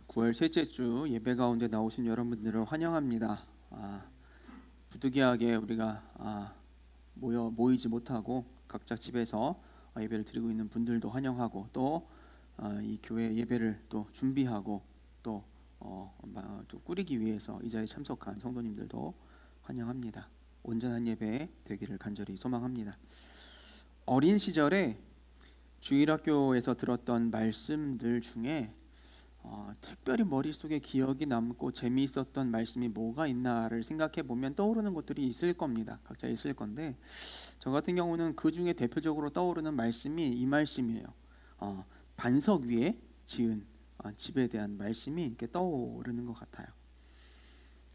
9월 셋째 주 예배 가운데 나오신 여러분들을 환영합니다. 부득이하게 우리가 모이지 못하고 각자 집에서 예배를 드리고 있는 분들도 환영하고 또 이 교회 예배를 또 준비하고 또 꾸리기 위해서 이 자리에 참석한 성도님들도 환영합니다. 온전한 예배 되기를 간절히 소망합니다. 어린 시절에 주일학교에서 들었던 말씀들 중에 특별히 머릿속에 기억이 남고 재미있었던 말씀이 뭐가 있나를 생각해 보면 떠오르는 것들이 있을 겁니다. 각자 있을 건데 저 같은 경우는 그 중에 대표적으로 떠오르는 말씀이 이 말씀이에요. 반석 위에 지은 집에 대한 말씀이 이렇게 떠오르는 것 같아요.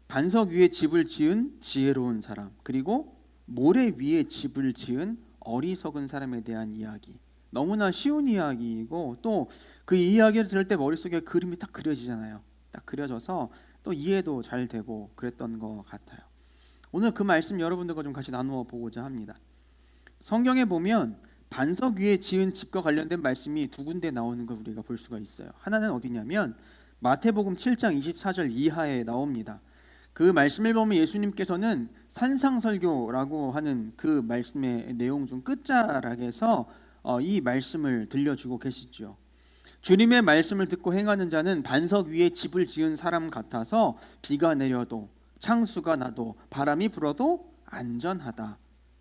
반석 위에 집을 지은 지혜로운 사람, 그리고 모래 위에 집을 지은 어리석은 사람에 대한 이야기. 너무나 쉬운 이야기이고 또 그 이야기를 들을 때 머릿속에 그림이 딱 그려지잖아요. 딱 그려져서 또 이해도 잘 되고 그랬던 것 같아요. 오늘 그 말씀 여러분들과 좀 같이 나누어 보고자 합니다. 성경에 보면 반석 위에 지은 집과 관련된 말씀이 두 군데 나오는 걸 우리가 볼 수가 있어요. 하나는 어디냐면 마태복음 7장 24절 이하에 나옵니다. 그 말씀을 보면 예수님께서는 산상설교라고 하는 그 말씀의 내용 중 끝자락에서 이 말씀을 들려주고 계시죠. 주님의 말씀을 듣고 행하는 자는 반석 위에 집을 지은 사람 같아서 비가 내려도 창수가 나도 바람이 불어도 안전하다.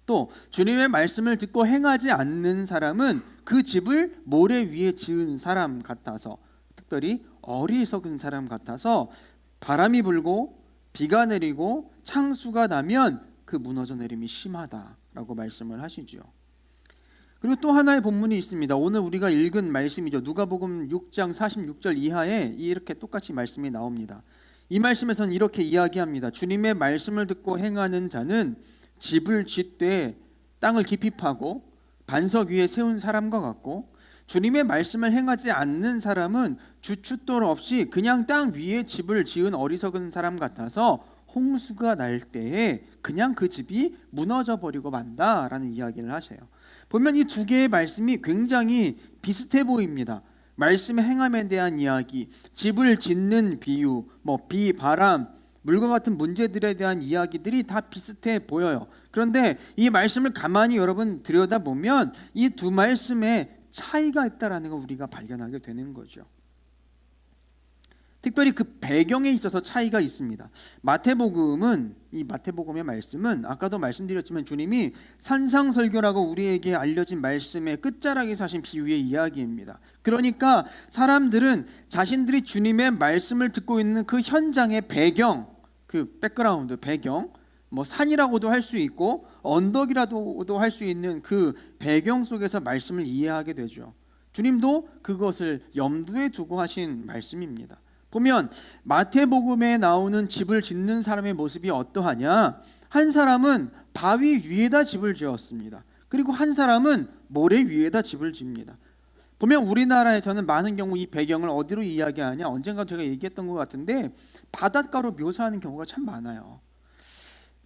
또 주님의 말씀을 듣고 행하지 않는 사람은 그 집을 모래 위에 지은 사람 같아서, 특별히 어리석은 사람 같아서 바람이 불고 비가 내리고 창수가 나면 그 무너져 내림이 심하다라고 말씀을 하시죠. 그리고 또 하나의 본문이 있습니다. 오늘 우리가 읽은 말씀이죠. 누가복음 6장 46절 이하에 이렇게 똑같이 말씀이 나옵니다. 이 말씀에서는 이렇게 이야기합니다. 주님의 말씀을 듣고 행하는 자는 집을 짓되 땅을 깊이 파고 반석 위에 세운 사람과 같고, 주님의 말씀을 행하지 않는 사람은 주춧돌 없이 그냥 땅 위에 집을 지은 어리석은 사람 같아서 홍수가 날 때에 그냥 그 집이 무너져 버리고 만다라는 이야기를 하세요. 보면 이 두 개의 말씀이 굉장히 비슷해 보입니다. 말씀의 행함에 대한 이야기, 집을 짓는 비유, 비, 바람, 물과 같은 문제들에 대한 이야기들이 다 비슷해 보여요. 그런데 이 말씀을 가만히 여러분 들여다보면 이 두 말씀에 차이가 있다라는 걸 우리가 발견하게 되는 거죠. 특별히 그 배경에 있어서 차이가 있습니다. 이 마태복음의 말씀은 아까도 말씀드렸지만 주님이 산상설교라고 우리에게 알려진 말씀의 끝자락에서 하신 비유의 이야기입니다. 그러니까 사람들은 자신들이 주님의 말씀을 듣고 있는 그 현장의 배경, 그 백그라운드, 배경, 산이라고도 할 수 있고 언덕이라고도 할 수 있는 그 배경 속에서 말씀을 이해하게 되죠. 주님도 그것을 염두에 두고 하신 말씀입니다. 보면 마태복음에 나오는 집을 짓는 사람의 모습이 어떠하냐? 한 사람은 바위 위에다 집을 지었습니다. 그리고 한 사람은 모래 위에다 집을 지습니다. 보면 우리나라에서는 많은 경우 이 배경을 어디로 이야기하냐? 언젠가 제가 얘기했던 것 같은데 바닷가로 묘사하는 경우가 참 많아요.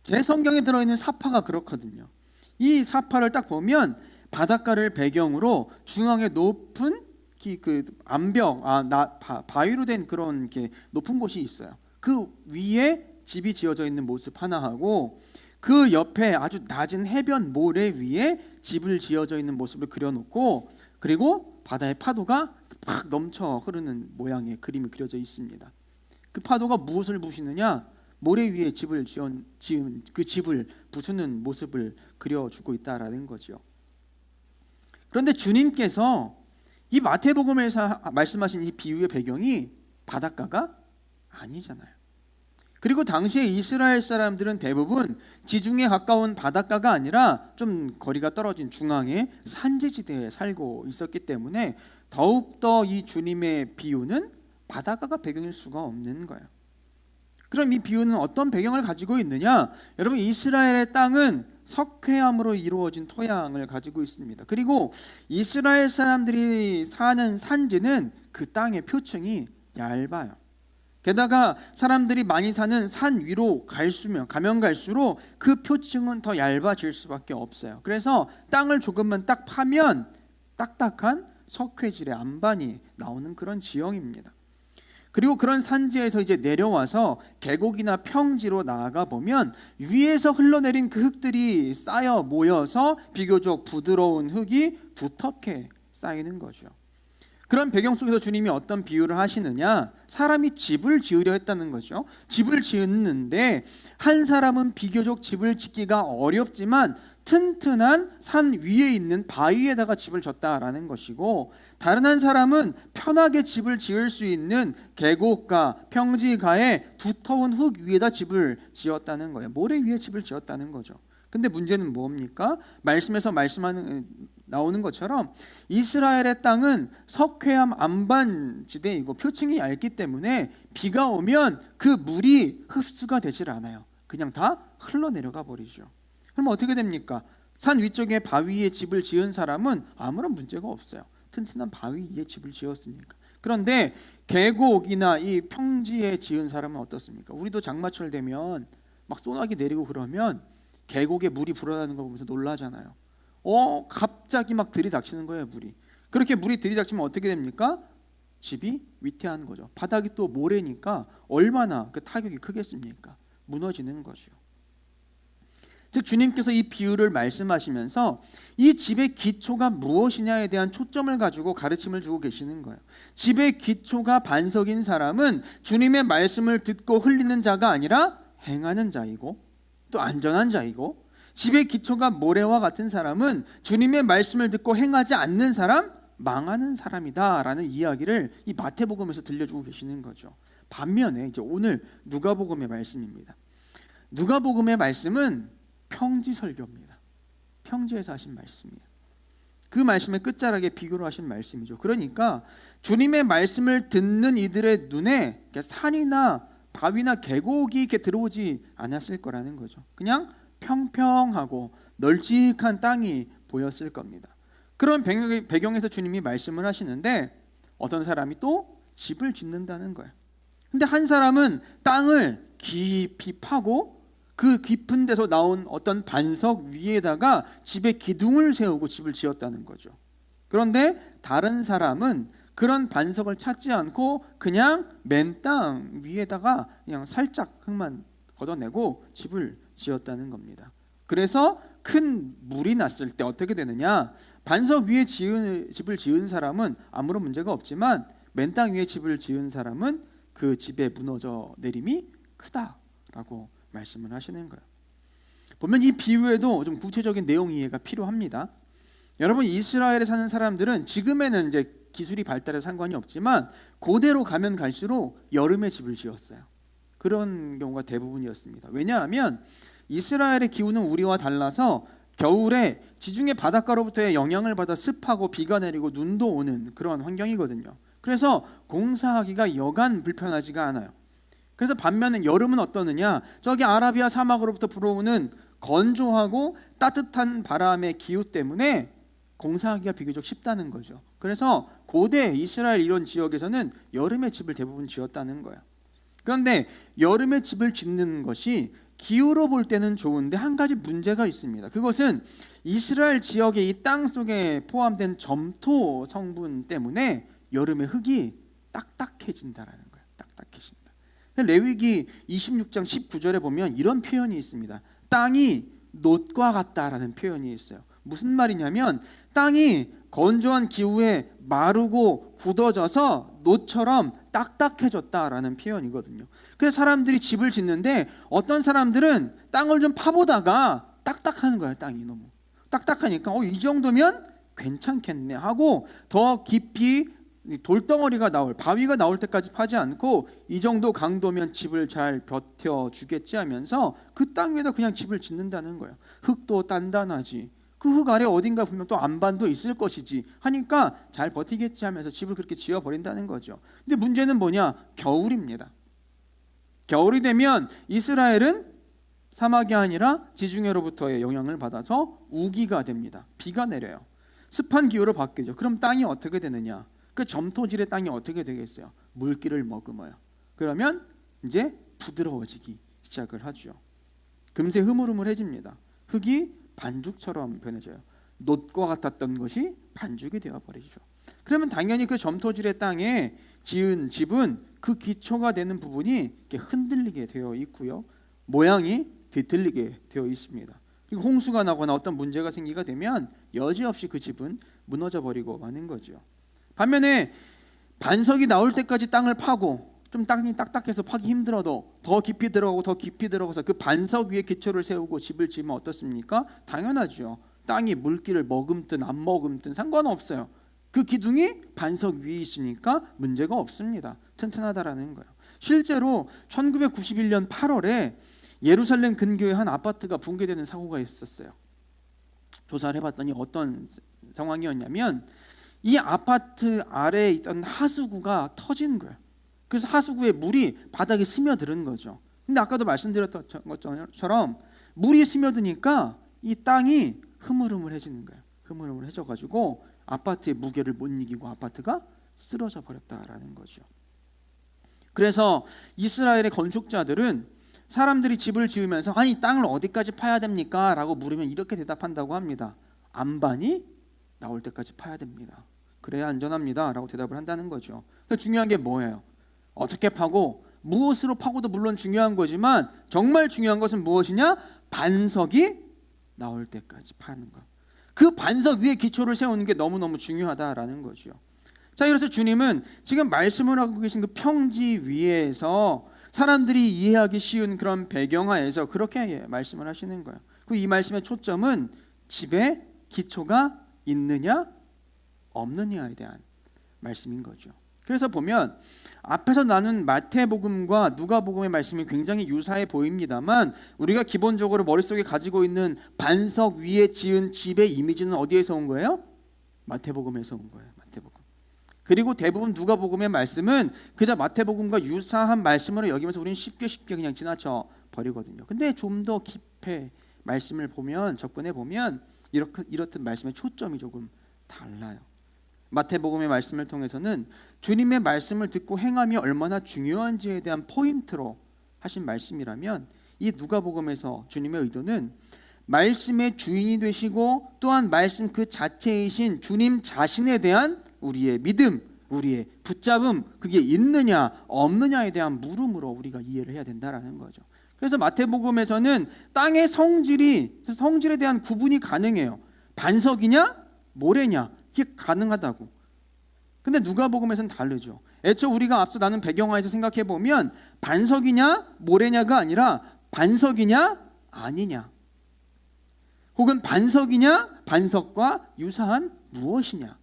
제 성경에 들어있는 사파가 그렇거든요. 이 사파를 딱 보면 바닷가를 배경으로 중앙에 높은 그 암벽, 바위로 된 그런 이렇게 높은 곳이 있어요. 그 위에 집이 지어져 있는 모습 하나하고 그 옆에 아주 낮은 해변 모래 위에 집을 지어져 있는 모습을 그려놓고, 그리고 바다의 파도가 팍 넘쳐 흐르는 모양의 그림이 그려져 있습니다. 그 파도가 무엇을 부시느냐? 모래 위에 집을 지은 그 집을 부수는 모습을 그려주고 있다라는 거죠. 그런데 주님께서 이 마태복음에서 말씀하신 이 비유의 배경이 바닷가가 아니잖아요. 그리고 당시에 이스라엘 사람들은 대부분 지중해 가까운 바닷가가 아니라 좀 거리가 떨어진 중앙의 산지지대에 살고 있었기 때문에 더욱더 이 주님의 비유는 바닷가가 배경일 수가 없는 거예요. 그럼 이 비유는 어떤 배경을 가지고 있느냐? 여러분, 이스라엘의 땅은 석회암으로 이루어진 토양을 가지고 있습니다. 그리고 이스라엘 사람들이 사는 산지는 그 땅의 표층이 얇아요. 게다가 사람들이 많이 사는 산 위로 가면 갈수록 그 표층은 더 얇아질 수밖에 없어요. 그래서 땅을 조금만 딱 파면 딱딱한 석회질의 안반이 나오는 그런 지형입니다. 그리고 그런 산지에서 이제 내려와서 계곡이나 평지로 나아가 보면 위에서 흘러내린 그 흙들이 쌓여 모여서 비교적 부드러운 흙이 두텁게 쌓이는 거죠. 그런 배경 속에서 주님이 어떤 비유를 하시느냐, 사람이 집을 지으려 했다는 거죠. 집을 지었는데 한 사람은 비교적 집을 짓기가 어렵지만 튼튼한 산 위에 있는 바위에다가 집을 졌다라는 것이고, 다른 한 사람은 편하게 집을 지을 수 있는 계곡가, 평지가에 두터운 흙 위에다 집을 지었다는 거예요. 모래 위에 집을 지었다는 거죠. 근데 문제는 뭡니까? 말씀에서 나오는 것처럼 이스라엘의 땅은 석회암 안반지대이고 표층이 얇기 때문에 비가 오면 그 물이 흡수가 되질 않아요. 그냥 다 흘러내려가 버리죠. 그럼 어떻게 됩니까? 산 위쪽에 바위에 집을 지은 사람은 아무런 문제가 없어요. 튼튼한 바위 위에 집을 지었으니까. 그런데 계곡이나 이 평지에 지은 사람은 어떻습니까? 우리도 장마철 되면 막 소나기 내리고 그러면 계곡에 물이 불어나는 거 보면서 놀라잖아요. 갑자기 막 들이닥치는 거예요, 물이. 그렇게 물이 들이닥치면 어떻게 됩니까? 집이 위태한 거죠. 바닥이 또 모래니까 얼마나 그 타격이 크겠습니까? 무너지는 거죠. 즉 주님께서 이 비유를 말씀하시면서 이 집의 기초가 무엇이냐에 대한 초점을 가지고 가르침을 주고 계시는 거예요. 집의 기초가 반석인 사람은 주님의 말씀을 듣고 흘리는 자가 아니라 행하는 자이고 또 안전한 자이고, 집의 기초가 모래와 같은 사람은 주님의 말씀을 듣고 행하지 않는 사람, 망하는 사람이다라는 이야기를 이 마태복음에서 들려주고 계시는 거죠. 반면에 이제 오늘 누가복음의 말씀입니다. 누가복음의 말씀은 평지 설교입니다. 평지에서 하신 말씀이에요. 그 말씀의 끝자락에 비교로 하신 말씀이죠. 그러니까 주님의 말씀을 듣는 이들의 눈에 산이나 바위나 계곡이 이렇게 들어오지 않았을 거라는 거죠. 그냥 평평하고 널찍한 땅이 보였을 겁니다. 그런 배경에서 주님이 말씀을 하시는데 어떤 사람이 또 집을 짓는다는 거예요. 근데 한 사람은 땅을 깊이 파고 그 깊은 데서 나온 어떤 반석 위에다가 집의 기둥을 세우고 집을 지었다는 거죠. 그런데 다른 사람은 그런 반석을 찾지 않고 그냥 맨 땅 위에다가 그냥 살짝 흙만 걷어내고 집을 지었다는 겁니다. 그래서 큰 물이 났을 때 어떻게 되느냐? 반석 위에 집을 지은 사람은 아무런 문제가 없지만 맨 땅 위에 집을 지은 사람은 그 집에 무너져 내림이 크다라고 말씀을 하시는 거예요. 보면 이 비유에도 좀 구체적인 내용 이해가 필요합니다. 여러분, 이스라엘에 사는 사람들은 지금에는 이제 기술이 발달해 상관이 없지만 고대로 가면 갈수록 여름에 집을 지었어요. 그런 경우가 대부분이었습니다. 왜냐하면 이스라엘의 기후는 우리와 달라서 겨울에 지중해 바닷가로부터의 영향을 받아 습하고 비가 내리고 눈도 오는 그런 환경이거든요. 그래서 공사하기가 여간 불편하지가 않아요. 그래서 반면에 여름은 어떠느냐? 저기 아라비아 사막으로부터 불어오는 건조하고 따뜻한 바람의 기후 때문에 공사하기가 비교적 쉽다는 거죠. 그래서 고대 이스라엘 이런 지역에서는 여름에 집을 대부분 지었다는 거예요. 그런데 여름에 집을 짓는 것이 기후로 볼 때는 좋은데 한 가지 문제가 있습니다. 그것은 이스라엘 지역의 이 땅 속에 포함된 점토 성분 때문에 여름에 흙이 딱딱해진다라는 거예요. 딱딱해진다. 레위기 26장 19절에 보면 이런 표현이 있습니다. 땅이 놋과 같다라는 표현이 있어요. 무슨 말이냐면 땅이 건조한 기후에 마르고 굳어져서 놋처럼 딱딱해졌다라는 표현이거든요. 그래서 사람들이 집을 짓는데 어떤 사람들은 땅을 좀 파보다가 딱딱하는 거예요. 땅이 너무 딱딱하니까 이 정도면 괜찮겠네 하고 더 깊이 돌덩어리가 바위가 나올 때까지 파지 않고 이 정도 강도면 집을 잘 버텨주겠지 하면서 그 땅 위에다 그냥 집을 짓는다는 거예요. 흙도 단단하지, 그 흙 아래 어딘가 보면 또 안반도 있을 것이지 하니까 잘 버티겠지 하면서 집을 그렇게 지어버린다는 거죠. 근데 문제는 뭐냐? 겨울입니다. 겨울이 되면 이스라엘은 사막이 아니라 지중해로부터의 영향을 받아서 우기가 됩니다. 비가 내려요. 습한 기후로 바뀌죠. 그럼 땅이 어떻게 되느냐? 그 점토질의 땅이 어떻게 되겠어요? 물기를 머금어요. 그러면 이제 부드러워지기 시작을 하죠. 금세 흐물흐물해집니다. 흙이 반죽처럼 변해져요. 놋과 같았던 것이 반죽이 되어버리죠. 그러면 당연히 그 점토질의 땅에 지은 집은 그 기초가 되는 부분이 이렇게 흔들리게 되어 있고요. 모양이 뒤틀리게 되어 있습니다. 그리고 홍수가 나거나 어떤 문제가 생기게 되면 여지없이 그 집은 무너져 버리고 마는 거죠. 반면에 반석이 나올 때까지 땅을 파고 좀 땅이 딱딱해서 파기 힘들어도 더 깊이 들어가고 더 깊이 들어가서 그 반석 위에 기초를 세우고 집을 지으면 어떻습니까? 당연하죠. 땅이 물기를 머금든 안 머금든 상관없어요. 그 기둥이 반석 위에 있으니까 문제가 없습니다. 튼튼하다라는 거예요. 실제로 1991년 8월에 예루살렘 근교의 한 아파트가 붕괴되는 사고가 있었어요. 조사를 해봤더니 어떤 상황이었냐면 이 아파트 아래에 있던 하수구가 터진 거예요. 그래서 하수구에 물이 바닥에 스며드는 거죠. 근데 아까도 말씀드렸던 것처럼 물이 스며드니까 이 땅이 흐물흐물해지는 거예요. 흐물흐물해져가지고 아파트의 무게를 못 이기고 아파트가 쓰러져 버렸다라는 거죠. 그래서 이스라엘의 건축자들은 사람들이 집을 지으면서 아니 땅을 어디까지 파야 됩니까? 라고 물으면 이렇게 대답한다고 합니다. 안반이 나올 때까지 파야 됩니다. 그래야 안전합니다 라고 대답을 한다는 거죠. 그러니까 중요한 게 뭐예요? 어떻게 파고 무엇으로 파고도 물론 중요한 거지만 정말 중요한 것은 무엇이냐? 반석이 나올 때까지 파는 것. 그 반석 위에 기초를 세우는 게 너무너무 중요하다라는 거죠. 자, 그래서 주님은 지금 말씀을 하고 계신 그 평지 위에서 사람들이 이해하기 쉬운 그런 배경하에서 그렇게 말씀을 하시는 거예요. 이 말씀의 초점은 집에 기초가 있느냐 없느냐에 대한 말씀인 거죠. 그래서 보면 앞에서 나눈 마태복음과 누가복음의 말씀이 굉장히 유사해 보입니다만 우리가 기본적으로 머릿속에 가지고 있는 반석 위에 지은 집의 이미지는 어디에서 온 거예요? 마태복음에서 온 거예요. 마태복음. 그리고 대부분 누가복음의 말씀은 그저 마태복음과 유사한 말씀으로 여기면서 우리는 쉽게 그냥 지나쳐 버리거든요. 근데 좀 더 깊이 말씀을 보면 접근해 보면 이렇듯 말씀의 초점이 조금 달라요. 마태복음의 말씀을 통해서는 주님의 말씀을 듣고 행함이 얼마나 중요한지에 대한 포인트로 하신 말씀이라면 이 누가복음에서 주님의 의도는 말씀의 주인이 되시고 또한 말씀 그 자체이신 주님 자신에 대한 우리의 믿음, 우리의 붙잡음, 그게 있느냐 없느냐에 대한 물음으로 우리가 이해를 해야 된다라는 거죠. 그래서 마태복음에서는 땅의 성질에 대한 구분이 가능해요. 반석이냐 모래냐 이게 가능하다고. 근데 누가복음에서는 다르죠. 애초 우리가 앞서 나눈 배경화에서 생각해 보면 반석이냐 모래냐가 아니라 반석이냐 아니냐, 혹은 반석이냐 반석과 유사한 무엇이냐,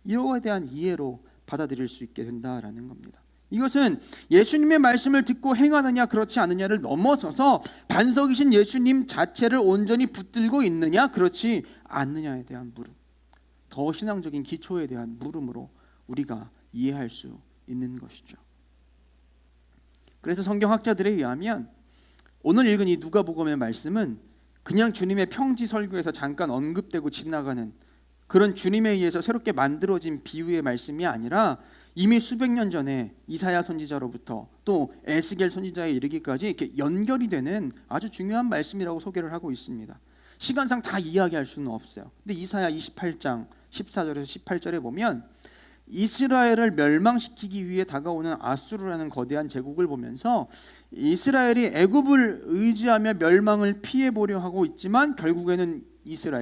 이거에 대한 이해로 받아들일 수 있게 된다라는 겁니다. 이것은 예수님의 말씀을 듣고 행하느냐 그렇지 않느냐를 넘어서서 반석이신 예수님 자체를 온전히 붙들고 있느냐 그렇지 않느냐에 대한 물음, 더 신앙적인 기초에 대한 물음으로 우리가 이해할 수 있는 것이죠. 그래서 성경학자들에 의하면 오늘 읽은 이 누가복음의 말씀은 그냥 주님의 평지 설교에서 잠깐 언급되고 지나가는 그런 주님에 의해서 새롭게 만들어진 비유의 말씀이 아니라 이미 수백 년 전에 이사야 선지자로부터 또 에스겔 선지자에 이르기까지 이렇게 연결이 되는 아주 중요한 말씀이라고 소개를 하고 있습니다. 시간상 다 이야기할 수는 없어요. 근데 이사야 28장 14절에서 18절에 보면 이스라엘을 멸망시키기 위해 다가오는 아수르라는 거대한 제국을 보면서 이스라엘이 애굽을 의지하며 멸망을 피해보려 하고 있지만 결국에는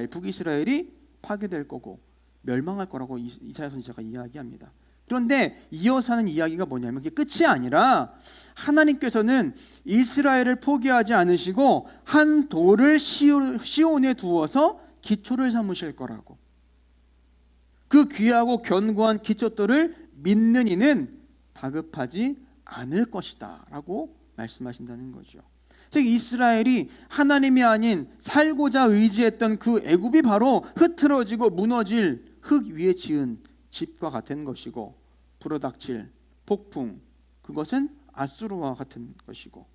북이스라엘이 파괴될 거고 멸망할 거라고 이사야 선지자가 이야기합니다. 그런데 이어서 하는 이야기가 뭐냐면 그게 끝이 아니라 하나님께서는 이스라엘을 포기하지 않으시고 한 돌을 시온에 두어서 기초를 삼으실 거라고. 그 귀하고 견고한 기초돌을 믿는 이는 다급하지 않을 것이다 라고 말씀하신다는 거죠. 즉 이스라엘이 하나님이 아닌 살고자 의지했던 그 애굽이 바로 흐트러지고 무너질 흙 위에 지은 집과 같은 것이고, 불어닥칠 폭풍, 그것은 아수르와 같은 것이고,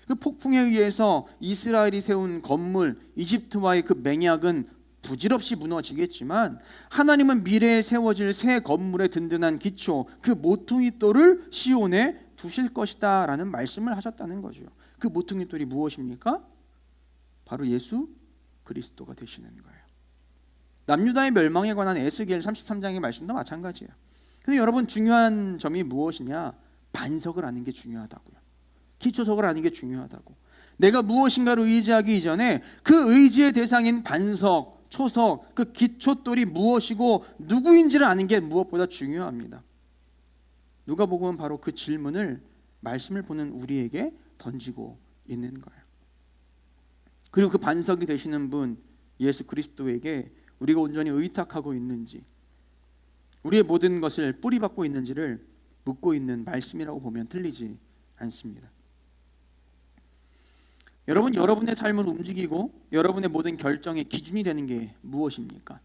그 폭풍에 의해서 이스라엘이 세운 건물 이집트와의 그 맹약은 부질없이 무너지겠지만 하나님은 미래에 세워질 새 건물의 든든한 기초, 그 모퉁이 돌을 시온에 두실 것이다 라는 말씀을 하셨다는 거죠. 그 모퉁이 돌이 무엇입니까? 바로 예수 그리스도가 되시는 거예요. 남유다의 멸망에 관한 에스겔 33장의 말씀도 마찬가지예요. 근데 여러분 중요한 점이 무엇이냐? 반석을 아는 게 중요하다고요. 기초석을 아는 게 중요하다고. 내가 무엇인가를 의지하기 이전에 그 의지의 대상인 반석, 초석, 그 기초돌이 무엇이고 누구인지를 아는 게 무엇보다 중요합니다. 누가복음은 바로 그 질문을 말씀을 보는 우리에게 던지고 있는 거예요. 그리고 그 반석이 되시는 분 예수 그리스도에게 우리가 온전히 의탁하고 있는지, 우리의 모든 것을 뿌리박고 있는지를 묻고 있는 말씀이라고 보면 틀리지 않습니다. 여러분, 여러분의 삶을 움직이고 여러분의 모든 결정의 기준이 되는 게 무엇입니까?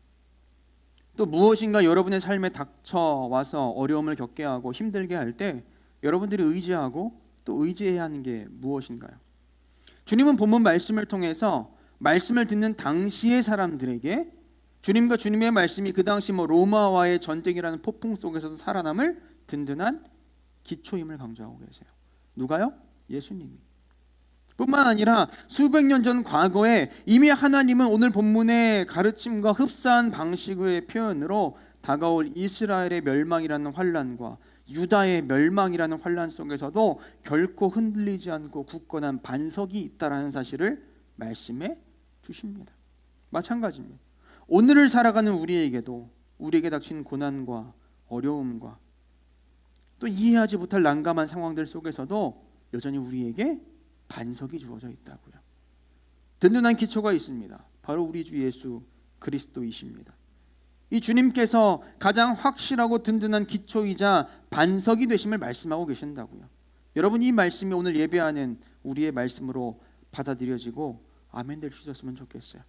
또 무엇인가 여러분의 삶에 닥쳐와서 어려움을 겪게 하고 힘들게 할 때 여러분들이 의지하고 또 의지해야 하는 게 무엇인가요? 주님은 본문 말씀을 통해서 말씀을 듣는 당시의 사람들에게 주님과 주님의 말씀이 그 당시 로마와의 전쟁이라는 폭풍 속에서도 살아남을 든든한 기초임을 강조하고 계세요. 누가요? 예수님이. 뿐만 아니라 수백 년 전 과거에 이미 하나님은 오늘 본문의 가르침과 흡사한 방식의 표현으로 다가올 이스라엘의 멸망이라는 환난과 유다의 멸망이라는 환난 속에서도 결코 흔들리지 않고 굳건한 반석이 있다라는 사실을 말씀해 주십니다. 마찬가지입니다. 오늘을 살아가는 우리에게도 우리에게 닥친 고난과 어려움과 또 이해하지 못할 난감한 상황들 속에서도 여전히 우리에게 반석이 주어져 있다고요. 든든한 기초가 있습니다. 바로 우리 주 예수 그리스도이십니다. 이 주님께서 가장 확실하고 든든한 기초이자 반석이 되심을 말씀하고 계신다고요. 여러분, 이 말씀이 오늘 예배하는 우리의 말씀으로 받아들여지고 아멘 될 수 있었으면 좋겠어요.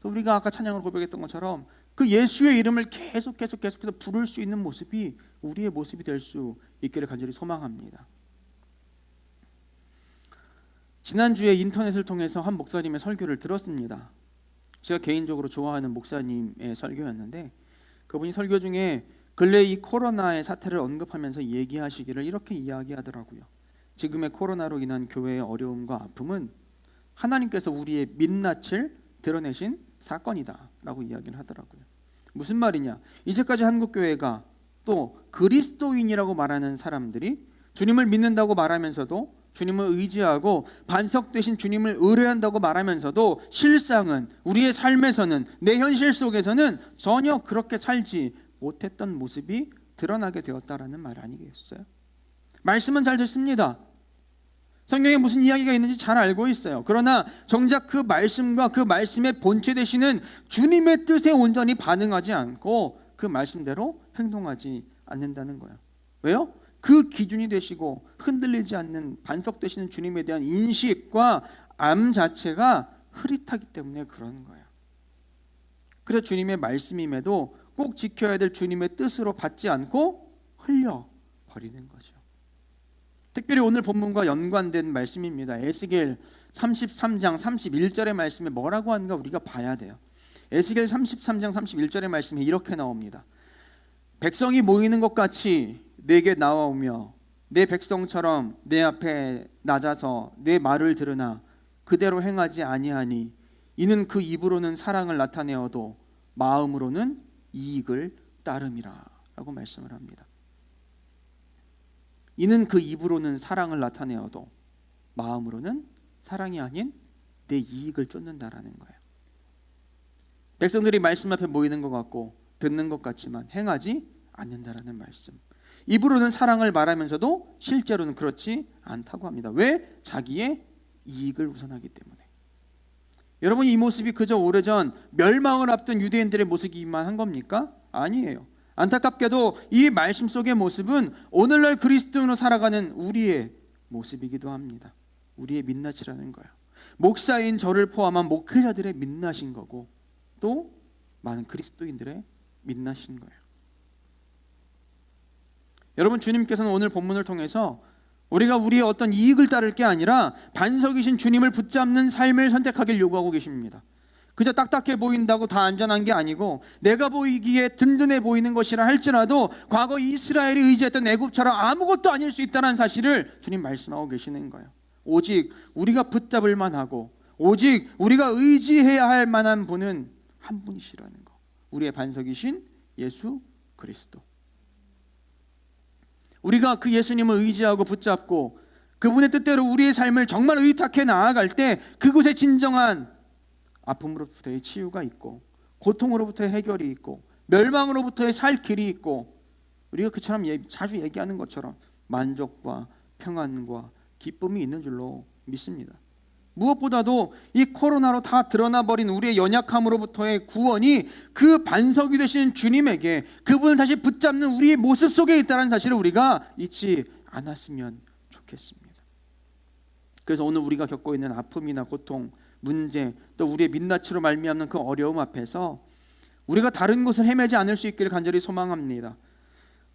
또 우리가 아까 찬양을 고백했던 것처럼 그 예수의 이름을 계속해서 부를 수 있는 모습이 우리의 모습이 될 수 있기를 간절히 소망합니다. 지난주에 인터넷을 통해서 한 목사님의 설교를 들었습니다. 제가 개인적으로 좋아하는 목사님의 설교였는데 그분이 설교 중에 근래 이 코로나의 사태를 언급하면서 얘기하시기를 이렇게 이야기하더라고요. 지금의 코로나로 인한 교회의 어려움과 아픔은 하나님께서 우리의 민낯을 드러내신 사건이다 라고 이야기를 하더라고요. 무슨 말이냐, 이제까지 한국교회가 또 그리스도인이라고 말하는 사람들이 주님을 믿는다고 말하면서도 주님을 의지하고 반석 되신 주님을 의뢰한다고 말하면서도 실상은 우리의 삶에서는 내 현실 속에서는 전혀 그렇게 살지 못했던 모습이 드러나게 되었다라는 말 아니겠어요? 말씀은 잘 듣습니다. 성경에 무슨 이야기가 있는지 잘 알고 있어요. 그러나 정작 그 말씀과 그 말씀의 본체 되시는 주님의 뜻에 온전히 반응하지 않고 그 말씀대로 행동하지 않는다는 거예요. 왜요? 그 기준이 되시고 흔들리지 않는 반석 되시는 주님에 대한 인식과 암 자체가 흐릿하기 때문에 그러는 거예요. 그래서 주님의 말씀임에도 꼭 지켜야 될 주님의 뜻으로 받지 않고 흘려버리는 거죠. 특별히 오늘 본문과 연관된 말씀입니다. 에스겔 33장 31절의 말씀에 뭐라고 하는가 우리가 봐야 돼요. 에스겔 33장 31절의 말씀에 이렇게 나옵니다. 백성이 모이는 것 같이 내게 나와오며 내 백성처럼 내 앞에 낮아서 내 말을 들으나 그대로 행하지 아니하니 이는 그 입으로는 사랑을 나타내어도 마음으로는 이익을 따름이라 라고 말씀을 합니다. 이는 그 입으로는 사랑을 나타내어도 마음으로는 사랑이 아닌 내 이익을 쫓는다라는 거예요. 백성들이 말씀 앞에 모이는 것 같고 듣는 것 같지만 행하지 않는다라는 말씀. 입으로는 사랑을 말하면서도 실제로는 그렇지 않다고 합니다. 왜? 자기의 이익을 우선하기 때문에. 여러분, 이 모습이 그저 오래전 멸망을 앞둔 유대인들의 모습이기만 한 겁니까? 아니에요. 안타깝게도 이 말씀 속의 모습은 오늘날 그리스도인으로 살아가는 우리의 모습이기도 합니다. 우리의 민낯이라는 거예요. 목사인 저를 포함한 목회자들의 민낯인 거고 또 많은 그리스도인들의 민낯인 거예요. 여러분, 주님께서는 오늘 본문을 통해서 우리가 우리의 어떤 이익을 따를 게 아니라 반석이신 주님을 붙잡는 삶을 선택하길 요구하고 계십니다. 그저 딱딱해 보인다고 다 안전한 게 아니고 내가 보이기에 든든해 보이는 것이라 할지라도 과거 이스라엘이 의지했던 애굽처럼 아무것도 아닐 수 있다는 사실을 주님 말씀하고 계시는 거예요. 오직 우리가 붙잡을 만하고 오직 우리가 의지해야 할 만한 분은 한 분이시라는 거. 우리의 반석이신 예수 그리스도. 우리가 그 예수님을 의지하고 붙잡고 그분의 뜻대로 우리의 삶을 정말 의탁해 나아갈 때 그곳에 진정한 아픔으로부터의 치유가 있고 고통으로부터의 해결이 있고 멸망으로부터의 살 길이 있고 우리가 그처럼 자주 얘기하는 것처럼 만족과 평안과 기쁨이 있는 줄로 믿습니다. 무엇보다도 이 코로나로 다 드러나 버린 우리의 연약함으로부터의 구원이 그 반석이 되시는 주님에게 그분을 다시 붙잡는 우리의 모습 속에 있다는 사실을 우리가 잊지 않았으면 좋겠습니다. 그래서 오늘 우리가 겪고 있는 아픔이나 고통, 문제, 또 우리의 민낯으로 말미암는 그 어려움 앞에서 우리가 다른 것을 헤매지 않을 수 있기를 간절히 소망합니다.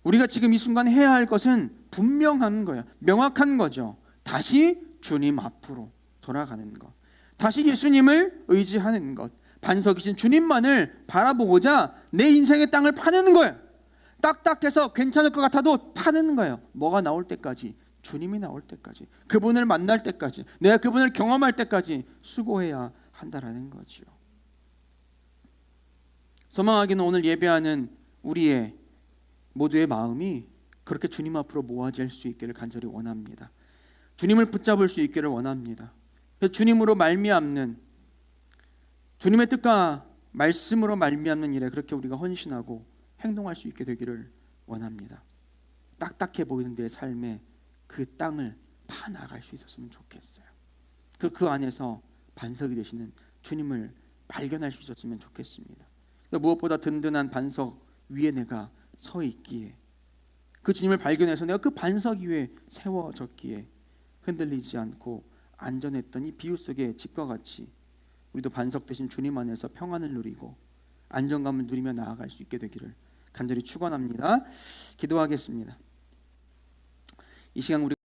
우리가 지금 이 순간 해야 할 것은 분명한 거예요. 명확한 거죠. 다시 주님 앞으로 돌아가는 것, 다시 예수님을 의지하는 것, 반석이신 주님만을 바라보고자 내 인생의 땅을 파내는 거예요. 딱딱해서 괜찮을 것 같아도 파내는 거예요. 뭐가 나올 때까지, 주님이 나올 때까지, 그분을 만날 때까지, 내가 그분을 경험할 때까지 수고해야 한다라는 거지요. 소망하기는 오늘 예배하는 우리의 모두의 마음이 그렇게 주님 앞으로 모아질 수 있기를 간절히 원합니다. 주님을 붙잡을 수 있기를 원합니다. 그래서 주님으로 말미암는, 주님의 뜻과 말씀으로 말미암는 일에 그렇게 우리가 헌신하고 행동할 수 있게 되기를 원합니다. 딱딱해 보이는 내 삶에 그 땅을 파나갈 수 있었으면 좋겠어요. 그 안에서 반석이 되시는 주님을 발견할 수 있었으면 좋겠습니다. 무엇보다 든든한 반석 위에 내가 서 있기에, 그 주님을 발견해서 내가 그 반석 위에 세워졌기에 흔들리지 않고 안전했던 이 비유 속의 집과 같이 우리도 반석 되신 주님 안에서 평안을 누리고 안정감을 누리며 나아갈 수 있게 되기를 간절히 축원합니다. 기도하겠습니다. 이 시간 우리